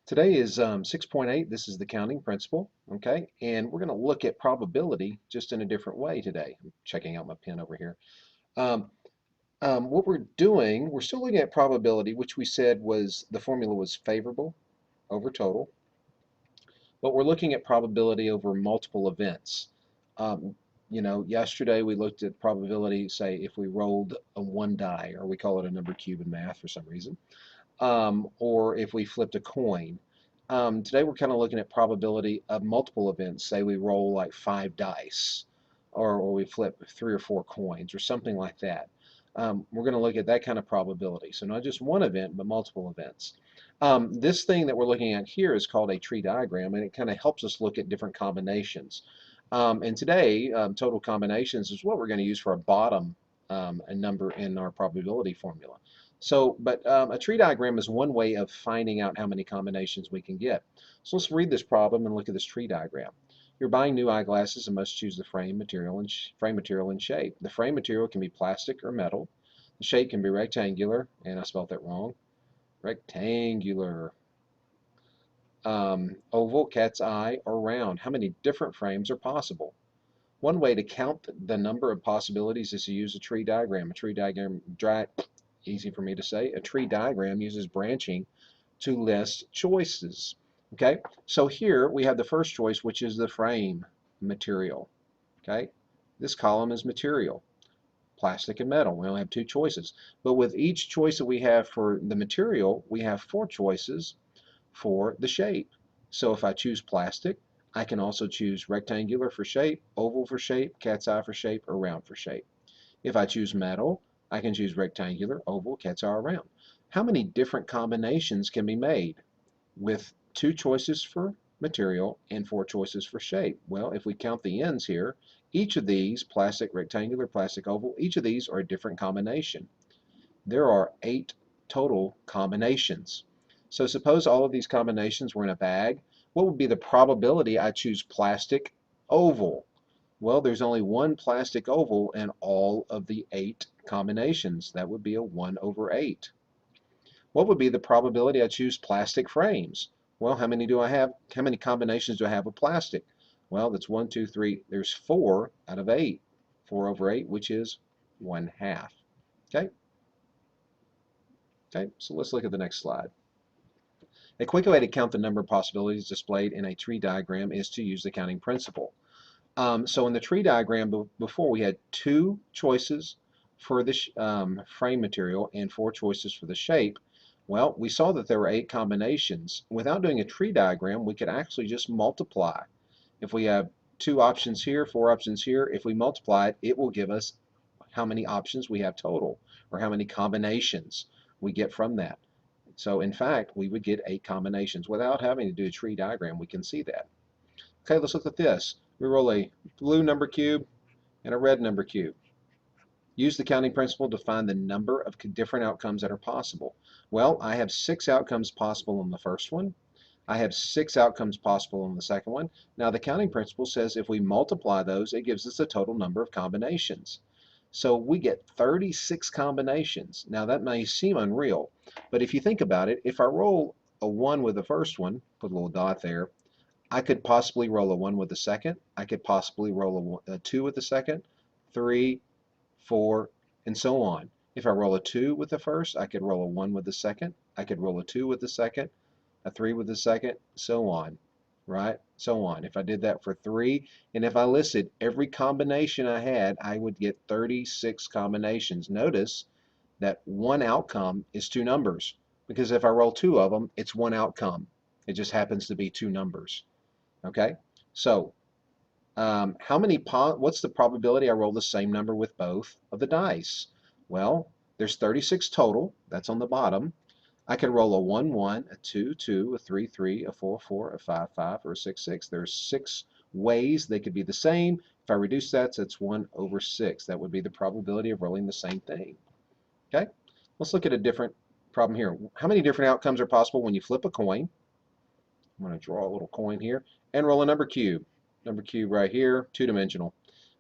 Today is 6.8. This is the counting principle, okay? And we're going to look at probability just in a different way today. I'm checking out my pen over here. Um, what we're doing, we're still looking at probability, which we said was the formula was favorable over total, but we're looking at probability over multiple events. Um, yesterday we looked at probability, say, if we rolled a one die, or we call it a number cube in math for some reason, or if we flipped a coin. Today we're kind of looking at probability of multiple events. Say we roll like 5 dice, or we flip 3 or 4 coins, or something like that. We're going to look at that kind of probability. So not just one event, but multiple events. This thing that we're looking at here is called a tree diagram, and it kind of helps us look at different combinations. And today, total combinations is what we're going to use for a bottom a number in our probability formula. So, but a tree diagram is one way of finding out how many combinations we can get. So let's read this problem and look at this tree diagram. You're buying new eyeglasses and must choose the frame material and shape. The frame material can be plastic or metal. The shape can be rectangular, and I spelled that wrong. Rectangular. Oval, cat's eye, or round. How many different frames are possible? One way to count the number of possibilities is to use a tree diagram. Easy for me to say. A tree diagram uses branching to list choices. Okay, so here we have the first choice, which is the frame material. Okay, this column is material, plastic and metal. We only have 2 choices. But with each choice that we have for the material, we have 4 choices for the shape. So if I choose plastic, I can also choose rectangular for shape, oval for shape, cat's eye for shape, or round for shape. If I choose metal, I can choose rectangular, oval, cat's eye, or round. How many different combinations can be made with 2 choices for material and 4 choices for shape? Well, if we count the ends here, each of these, plastic, rectangular, plastic, oval, each of these are a different combination. There are 8 total combinations. So suppose all of these combinations were in a bag. What would be the probability I choose plastic oval? Well, there's only one plastic oval in all of the 8 combinations. That would be a 1 over 8. What would be the probability I choose plastic frames? Well, how many do I have? How many combinations do I have of plastic? Well, that's 1, 2, 3. There's 4 out of 8. 4 over 8, which is 1/2. Okay? Okay, so let's look at the next slide. A quick way to count the number of possibilities displayed in a tree diagram is to use the counting principle. So in the tree diagram before, we had 2 choices for the frame material and 4 choices for the shape. Well, we saw that there were 8 combinations. Without doing a tree diagram, we could actually just multiply. If we have 2 options here, 4 options here, if we multiply it, it will give us how many options we have total, or how many combinations we get from that. So in fact, we would get 8 combinations. Without having to do a tree diagram, we can see that. Okay, let's look at this. We roll a blue number cube and a red number cube. Use the counting principle to find the number of different outcomes that are possible. Well, I have 6 outcomes possible on the first one. I have 6 outcomes possible on the second one. Now the counting principle says if we multiply those, it gives us a total number of combinations. So we get 36 combinations. Now that may seem unreal, but if you think about it, if I roll a 1 with the first one, put a little dot there, I could possibly roll a 1 with the second. I could possibly roll a 2 with the second, 3, 4, and so on. If I roll a 2 with the first, I could roll a 1 with the second. I could roll a 2 with the second, a 3 with the second, so on, right? So on. If I did that for 3, and if I listed every combination I had, I would get 36 combinations. Notice that one outcome is 2 numbers, because if I roll 2 of them, it's one outcome. It just happens to be 2 numbers. Okay, so what's the probability I roll the same number with both of the dice? Well, there's 36 total. That's on the bottom. I can roll a 1, 1, a 2, 2, a 3, 3, a 4, 4, a 5, 5, or a 6, 6. There's 6 ways they could be the same. If I reduce that, so it's 1 over 6. That would be the probability of rolling the same thing. Okay, let's look at a different problem here. How many different outcomes are possible when you flip a coin? I'm going to draw a little coin here and roll a number cube. Number cube right here, 2-dimensional.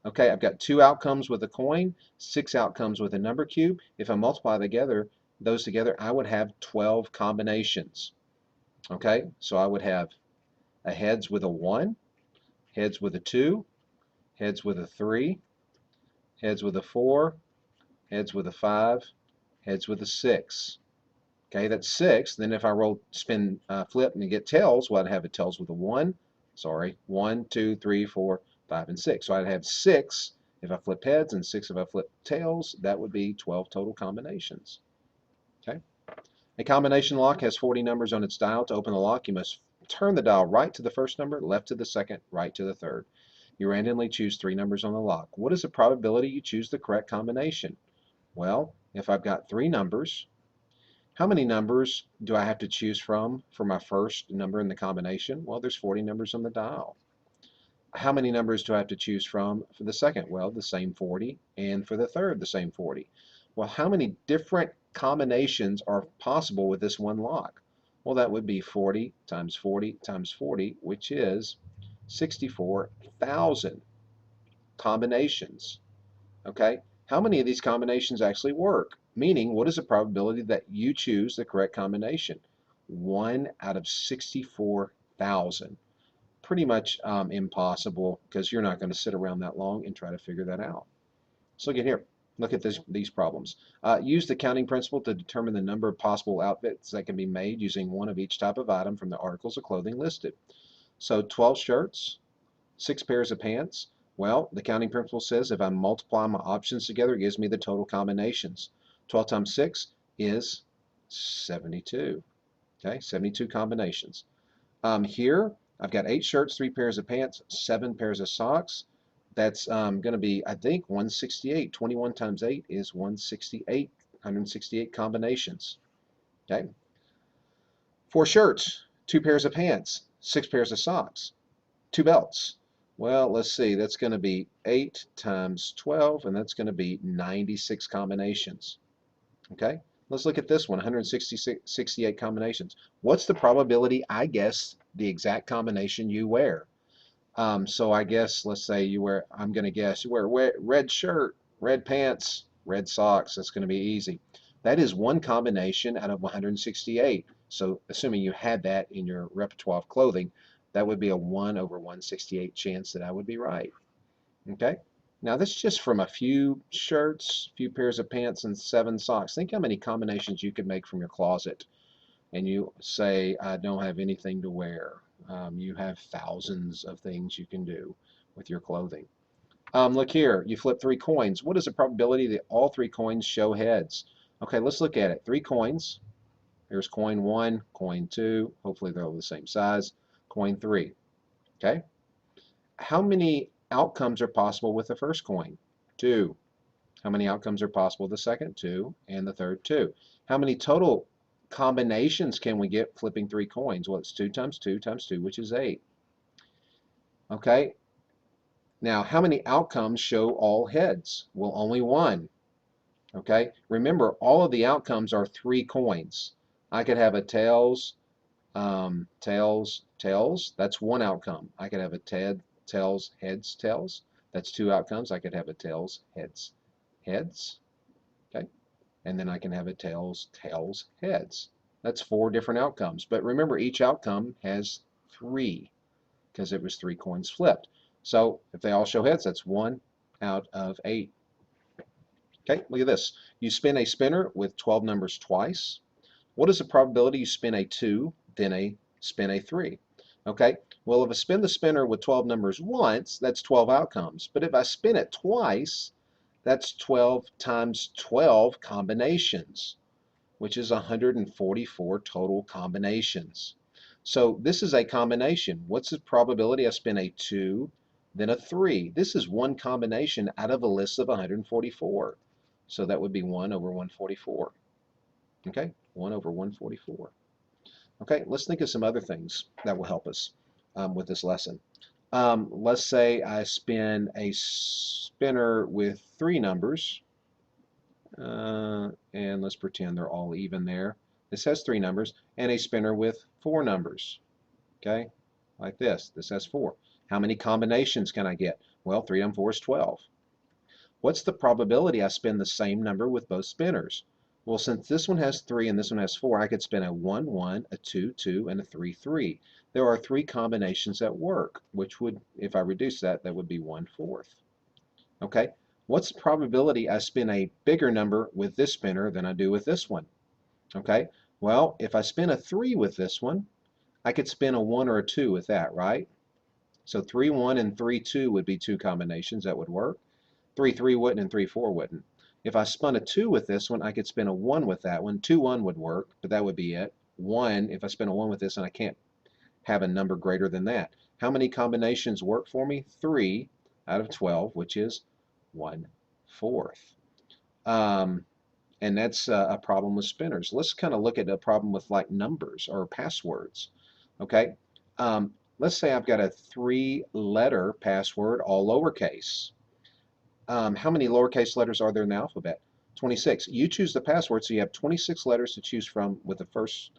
Okay, I've got 2 outcomes with a coin, 6 outcomes with a number cube. If I multiply those together, I would have 12 combinations. Okay, so I would have a heads with a 1, heads with a 2, heads with a 3, heads with a 4, heads with a 5, heads with a 6. Okay, that's 6. Then if I roll, spin, flip, and get tails, well, I'd have a tails with a 1. Sorry, 1, 2, 3, 4, 5, and 6. So I'd have 6 if I flip heads and 6 if I flip tails. That would be 12 total combinations. Okay. A combination lock has 40 numbers on its dial. To open the lock, you must turn the dial right to the first number, left to the second, right to the third. You randomly choose 3 numbers on the lock. What is the probability you choose the correct combination? Well, if I've got 3 numbers, how many numbers do I have to choose from for my first number in the combination? Well, there's 40 numbers on the dial. How many numbers do I have to choose from for the second? Well, the same 40, and for the third, the same 40. Well, how many different combinations are possible with this one lock? Well, that would be 40 times 40 times 40, which is 64,000 combinations. Okay? How many of these combinations actually work? Meaning, what is the probability that you choose the correct combination? 1 out of 64,000. Pretty much impossible, because you're not going to sit around that long and try to figure that out. So look at here. Look at these problems. Use the counting principle to determine the number of possible outfits that can be made using one of each type of item from the articles of clothing listed. So 12 shirts, 6 pairs of pants. Well, the counting principle says if I multiply my options together, it gives me the total combinations. 12 times 6 is 72. Okay, 72 combinations. Here, I've got 8 shirts, 3 pairs of pants, 7 pairs of socks. That's going to be, I think, 168. 21 times 8 is 168. 168 combinations. Okay. 4 shirts, 2 pairs of pants, 6 pairs of socks, 2 belts. Well, let's see. That's going to be 8 times 12, and that's going to be 96 combinations. Okay. Let's look at this one, 168 combinations. What's the probability I guess the exact combination you wear? So I guess, let's say you wear, I'm going to guess, you wear red shirt, red pants, red socks. That's going to be easy. That is one combination out of 168. So assuming you had that in your repertoire of clothing, that would be a 1 over 168 chance that I would be right. Okay? Now this is just from a few shirts, few pairs of pants, and 7 socks. Think how many combinations you could make from your closet. And you say, I don't have anything to wear. You have thousands of things you can do with your clothing. Look here, you flip 3 coins. What is the probability that all 3 coins show heads? Okay, let's look at it. 3 coins. Here's coin 1, coin 2. Hopefully they're all the same size. Coin 3. Okay? How many outcomes are possible with the first coin? 2. How many outcomes are possible with the second? 2. And the third, 2. How many total combinations can we get flipping 3 coins? Well, it's 2 times 2 times 2, which is 8. Okay? Now, how many outcomes show all heads? Well, only 1. Okay? Remember, all of the outcomes are 3 coins. I could have a tails, tails, tails. That's 1 outcome. I could have a tails, heads, tails. That's 2 outcomes. I could have a tails, heads, heads. Okay? And then I can have a tails, tails, heads. That's 4 different outcomes. But remember, each outcome has 3 because it was 3 coins flipped. So if they all show heads, that's 1 out of 8. Okay, look at this. You spin a spinner with 12 numbers twice. What is the probability you spin a 2, then spin a 3? Okay, well, if I spin the spinner with 12 numbers once, that's 12 outcomes. But if I spin it twice, that's 12 times 12 combinations, which is 144 total combinations. So this is a combination. What's the probability I spin a 2, then a 3? This is one combination out of a list of 144. So that would be 1 over 144. Okay, 1 over 144. Okay, let's think of some other things that will help us with this lesson. Let's say I spin a spinner with 3 numbers, and let's pretend they're all even there. This has 3 numbers, and a spinner with 4 numbers. Okay, like this. This has 4. How many combinations can I get? Well, 3 times 4 is 12. What's the probability I spin the same number with both spinners? Well, since this one has 3 and this one has 4, I could spin a 1, 1, a 2, 2, and a 3, 3. There are 3 combinations that work, which would, if I reduce that, that would be 1/4. Okay? What's the probability I spin a bigger number with this spinner than I do with this one? Okay? Well, if I spin a 3 with this one, I could spin a 1 or a 2 with that, right? So 3, 1 and 3, 2 would be 2 combinations that would work. 3, 3 wouldn't and 3, 4 wouldn't. If I spun a 2 with this one, I could spin a 1 with that one. 2, 1 would work, but that would be it. 1, if I spin a 1 with this, and I can't have a number greater than that. How many combinations work for me? 3 out of 12, which is 1/4. And that's a problem with spinners. Let's kind of look at a problem with like numbers or passwords. Okay, let's say I've got a 3-letter password, all lowercase. How many lowercase letters are there in the alphabet? 26. You choose the password, so you have 26 letters to choose from with the first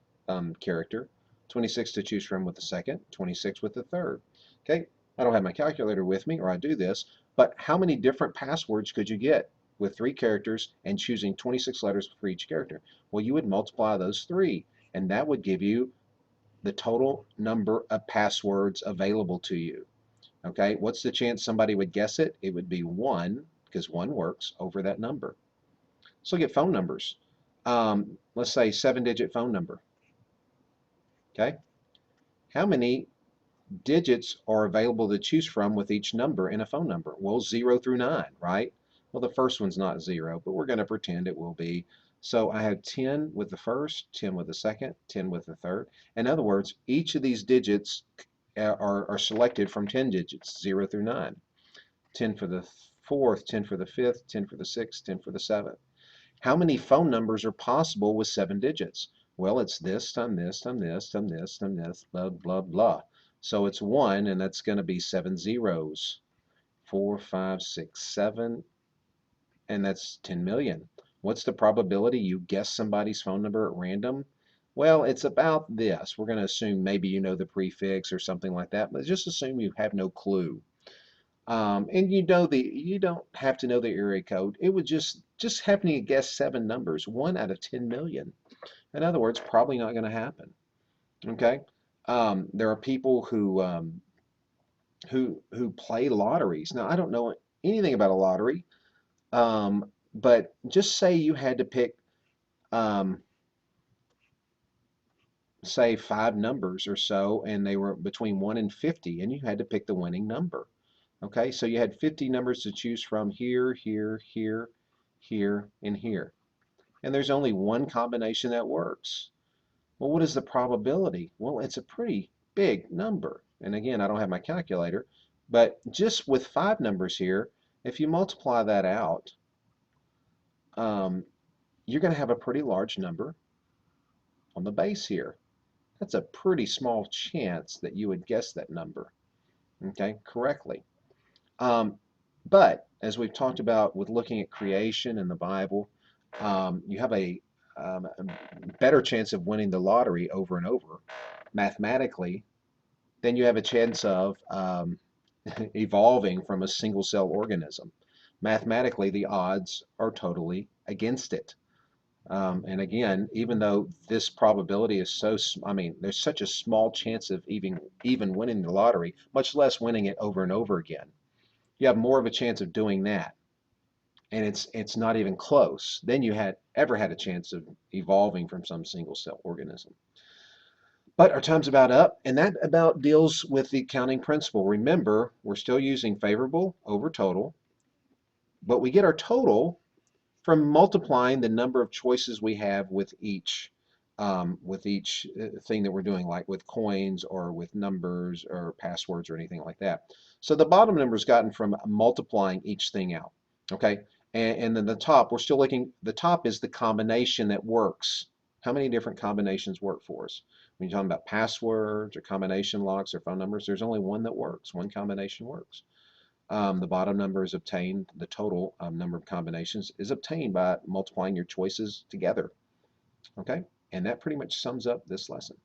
character, 26 to choose from with the second, 26 with the third. Okay, I don't have my calculator with me, or I do this, but how many different passwords could you get with 3 characters and choosing 26 letters for each character? Well, you would multiply those 3, and that would give you the total number of passwords available to you. Okay, what's the chance somebody would guess it? It would be 1, because 1 works, over that number. So get phone numbers. Let's say 7-digit phone number. Okay, how many digits are available to choose from with each number in a phone number? Well, 0 through 9, right? Well, the first one's not 0, but we're going to pretend it will be. So I have 10 with the first, 10 with the second, 10 with the third. In other words, each of these digits are selected from 10 digits, 0 through 9. 10 for the fourth, 10 for the fifth, 10 for the sixth, 10 for the seventh. How many phone numbers are possible with 7 digits? Well, it's this time this time this time this time this, blah, blah, blah. So it's 1, and that's going to be 7 zeros. 4, 5, 6, 7, and that's 10 million. What's the probability you guess somebody's phone number at random? Well, it's about this. We're going to assume maybe you know the prefix or something like that, but just assume you have no clue. And you don't have to know the area code. It would just happening to guess 7 numbers, 1 out of 10 million. In other words, probably not going to happen. Okay, there are people who play lotteries. Now, I don't know anything about a lottery, but just say you had to pick, um, say 5 numbers or so, and they were between 1 and 50, and you had to pick the winning number. Okay, so you had 50 numbers to choose from here, here, here, here, and here. And there's only one combination that works. Well, what is the probability? Well, it's a pretty big number. And again, I don't have my calculator, but just with 5 numbers here, if you multiply that out, um, you're going to have a pretty large number on the base here. That's a pretty small chance that you would guess that number, okay, correctly. Um, but as we've talked about with looking at creation in the Bible, you have a better chance of winning the lottery over and over mathematically than you have a chance of evolving from a single cell organism. Mathematically, the odds are totally against it. And again, even though this probability is so, I mean, there's such a small chance of even winning the lottery, much less winning it over and over again. You have more of a chance of doing that, and it's not even close, than you had ever had a chance of evolving from some single cell organism. But our time's about up, and that about deals with the counting principle. Remember, we're still using favorable over total, but we get our total from multiplying the number of choices we have with each thing that we're doing, like with coins or with numbers or passwords or anything like that. So the bottom number is gotten from multiplying each thing out. Okay, and then the top, we're still looking. The top is the combination that works. How many different combinations work for us? When you're talking about passwords or combination locks or phone numbers, there's only one that works. One combination works. The bottom number is obtained, the total number of combinations is obtained by multiplying your choices together. Okay, and that pretty much sums up this lesson.